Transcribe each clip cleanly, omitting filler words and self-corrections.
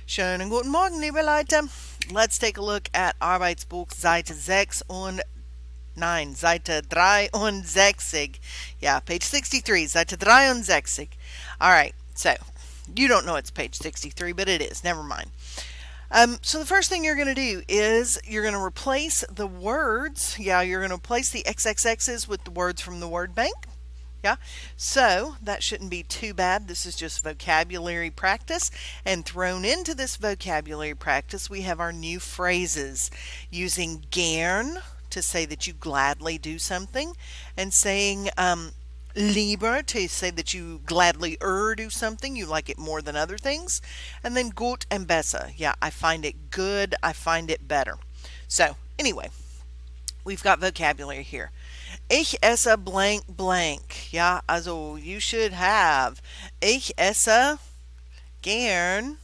Schönen guten Morgen, liebe Leute. Let's take a look at Arbeitsbuch Seite 6 und nein, Seite 63. Yeah, page 63, Seite 63. All right, so you don't know it's page 63, but it is. Never mind. So the first thing you're going to do is you're going to replace the words. Yeah, you're going to replace the XXX's with the words from the word bank. Yeah, so that shouldn't be too bad. This is just vocabulary practice, and thrown into this vocabulary practice, we have our new phrases using gern to say that you gladly do something, and saying lieber to say that you gladly do something, you like it more than other things, and then gut and besser. Yeah, I find it good, I find it better. So, anyway, we've got vocabulary here. Ich esse blank blank. Ja, also you should have. Ich esse gern.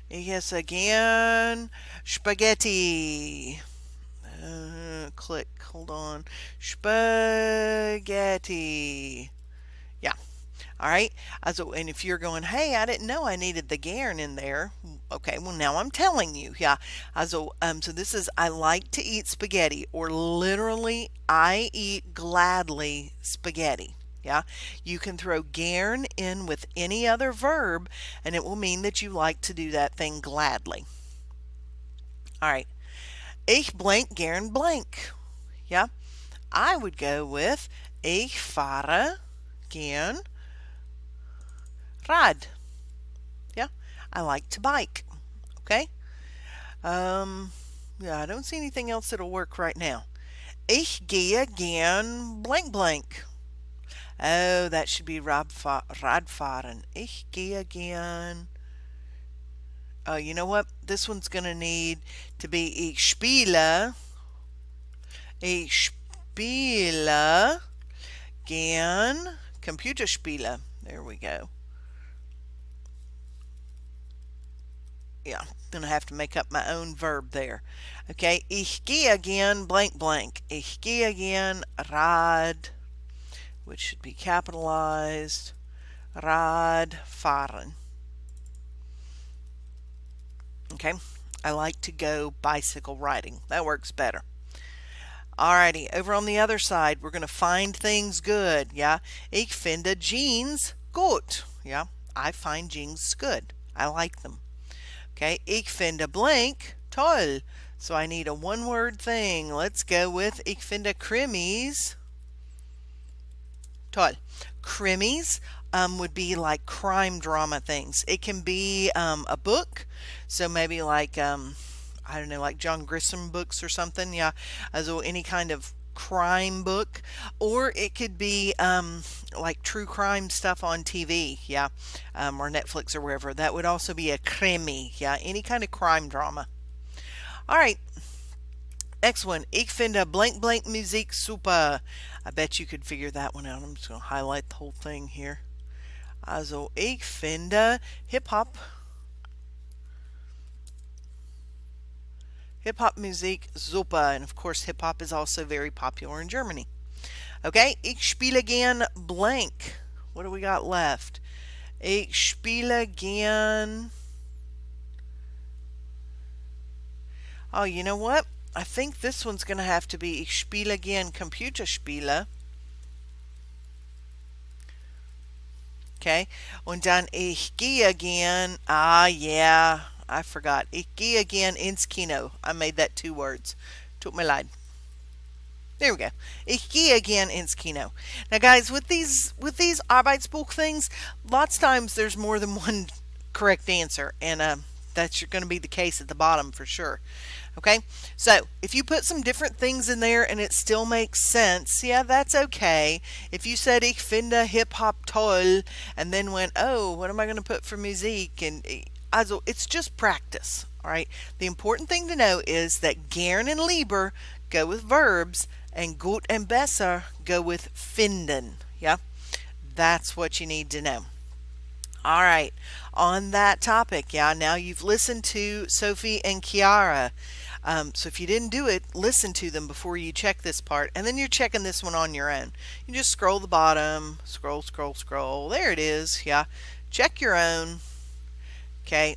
Ich esse gern spaghetti. Click, hold on. Spaghetti. Yeah. All right. Also, and if you're going, hey, I didn't know I needed the gern in there. Okay, well now I'm telling you. Yeah. Also, so this is I like to eat spaghetti, or literally I eat gladly spaghetti. Yeah. You can throw gern in with any other verb, and it will mean that you like to do that thing gladly. All right. Ich blank gern blank. Yeah. I would go with ich fahre gern Rad. Yeah, I like to bike. Okay. Yeah, I don't see anything else that'll work right now. Ich gehe gern blank blank. Oh, that should be Radfahren. Ich gehe gern. Oh, you know what? This one's gonna need to be ich spiele. Ich spiele gern Computerspiele. There we go. Yeah, I'm going to have to make up my own verb there. Okay, ich gehe gern blank blank. Ich gehe gern Rad, which should be capitalized. Rad fahren. Okay, I like to go bicycle riding. That works better. Alrighty, over on the other side, we're going to find things good. Yeah, ich finde Jeans gut. Yeah, I find jeans good. I like them. Okay, ich finde blank toll. So I need a one-word thing. Let's go with ich finde Krimis toll. Krimis would be like crime drama things. It can be a book, so maybe like I don't know, like John Grisham books or something. Yeah, so any kind of crime book, or it could be like true crime stuff on TV, yeah, or Netflix or wherever. That would also be a krimi, yeah, any kind of crime drama. All right, next one. Ich finde blank blank Musik super. I bet you could figure that one out. I'm just going to highlight the whole thing here. Also, ich finde hip hop Musik super, and of course hip hop is also very popular in Germany. Okay, ich spiele gern blank. What do we got left? Ich spiele gern. Oh, you know what? I think this one's going to have to be ich spiele gern Computerspiele. Okay, und dann ich gehe gern. Ah, yeah. I forgot. Ich gehe gern ins Kino. I made that two words. Tut mir leid. There we go. Ich gehe gern ins Kino. Now, guys, with these Arbeitsbuch things, lots of times there's more than one correct answer, and that's going to be the case at the bottom for sure. Okay, so if you put some different things in there and it still makes sense, yeah, that's okay. If you said ich finde hip hop toll and then went, oh, what am I going to put for music? And also, it's just practice. All right. The important thing to know is that gern and lieber go with verbs, and gut and besser go with finden. Yeah, that's what you need to know. All right, on that topic, yeah, now you've listened to Sophie and Kiara. So if you didn't do it, listen to them before you check this part, and then you're checking this one on your own. You just scroll the bottom, scroll, scroll, scroll. There it is, yeah. Check your own. Okay,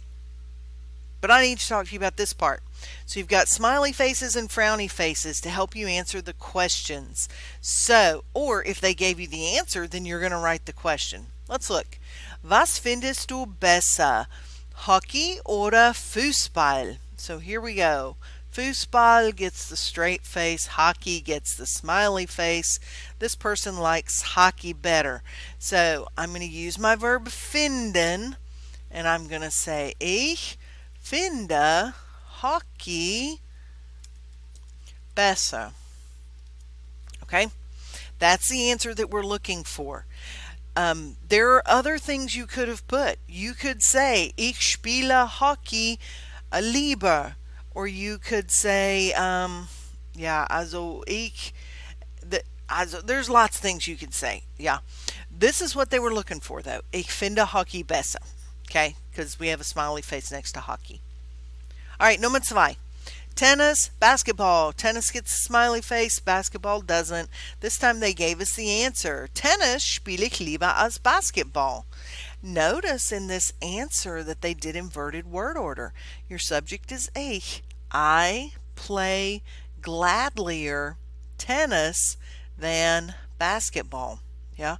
but I need to talk to you about this part. So you've got smiley faces and frowny faces to help you answer the questions. So, or if they gave you the answer, then you're going to write the question. Let's look. Was findest du besser? Hockey oder Fußball? So here we go. Fußball gets the straight face, hockey gets the smiley face. This person likes hockey better. So I'm going to use my verb finden, and I'm going to say ich finde Hockey besser. Okay, that's the answer that we're looking for. There are other things you could have put. You could say ich spiele Hockey lieber, or you could say yeah, also ich. Also, there's lots of things you could say. Yeah, this is what they were looking for though. Ich finde Hockey besser. Okay, because we have a smiley face next to hockey. All right, Nummer 2. Tennis, basketball. Tennis gets a smiley face, basketball doesn't. This time they gave us the answer. Tennis spiele ich lieber als Basketball. Notice in this answer that they did inverted word order. Your subject is ich. I play gladlier tennis than basketball. Yeah,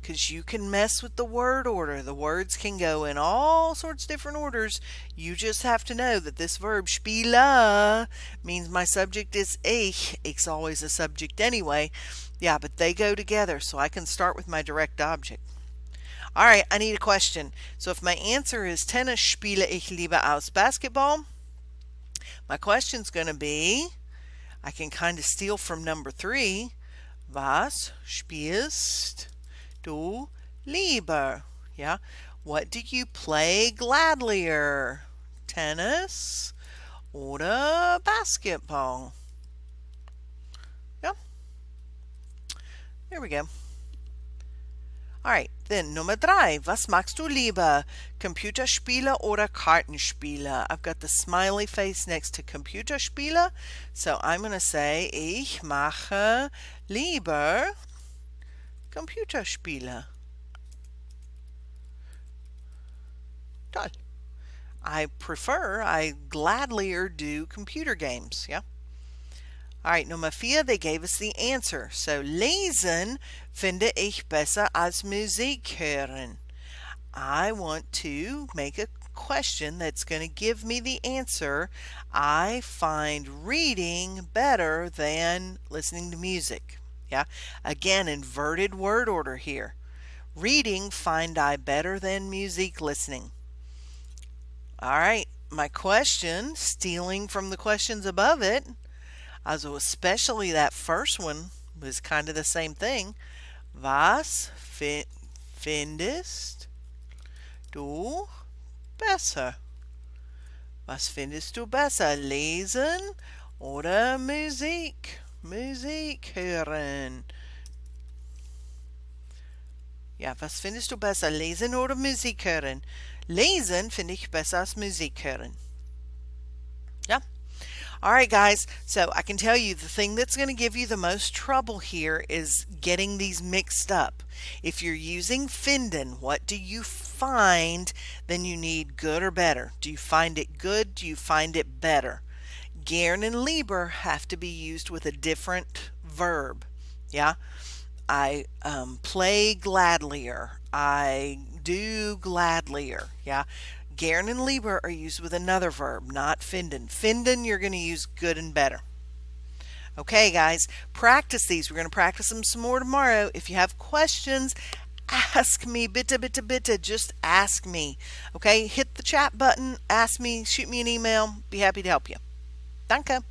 because you can mess with the word order. The words can go in all sorts of different orders. You just have to know that this verb spiele means my subject is ich. Ich's always a subject anyway. Yeah, but they go together, so I can start with my direct object. All right, I need a question. So if my answer is Tennis spiele ich lieber als Basketball, my question's going to be, I can kind of steal from number 3. Was spielst du lieber? Yeah, what do you play gladlier? Tennis oder basketball? Yeah, there we go. All right, then Nummer 3. Was magst du lieber? Computerspiele oder Kartenspiele? I've got the smiley face next to Computerspiele, so I'm going to say ich mache lieber Computerspiele. Toll. I gladlier do computer games, yeah? All right, Nummer 4, they gave us the answer. So, lesen finde ich besser als Musik hören. I want to make a question that's going to give me the answer. I find reading better than listening to music. Yeah, again, inverted word order here. Reading find I better than music listening. All right, my question, stealing from the questions above it, also especially that first one was kind of the same thing. Was findest du besser? Was findest du besser? Lesen oder Musik? Musik hören. Ja, was findest du besser? Lesen oder Musik hören? Lesen finde ich besser als Musik hören. Yeah. All right, guys. So I can tell you the thing that's going to give you the most trouble here is getting these mixed up. If you're using finden, what do you find? Then you need good or better. Do you find it good? Do you find it better? Gern and lieber have to be used with a different verb. Yeah. I play gladlier. I do gladlier. Yeah. Gern and lieber are used with another verb, not finden. Finden, you're going to use good and better. Okay, guys, practice these. We're going to practice them some more tomorrow. If you have questions, ask me. Bitte, bitte, bitte. Just ask me. Okay, hit the chat button. Ask me. Shoot me an email. Be happy to help you. Danke.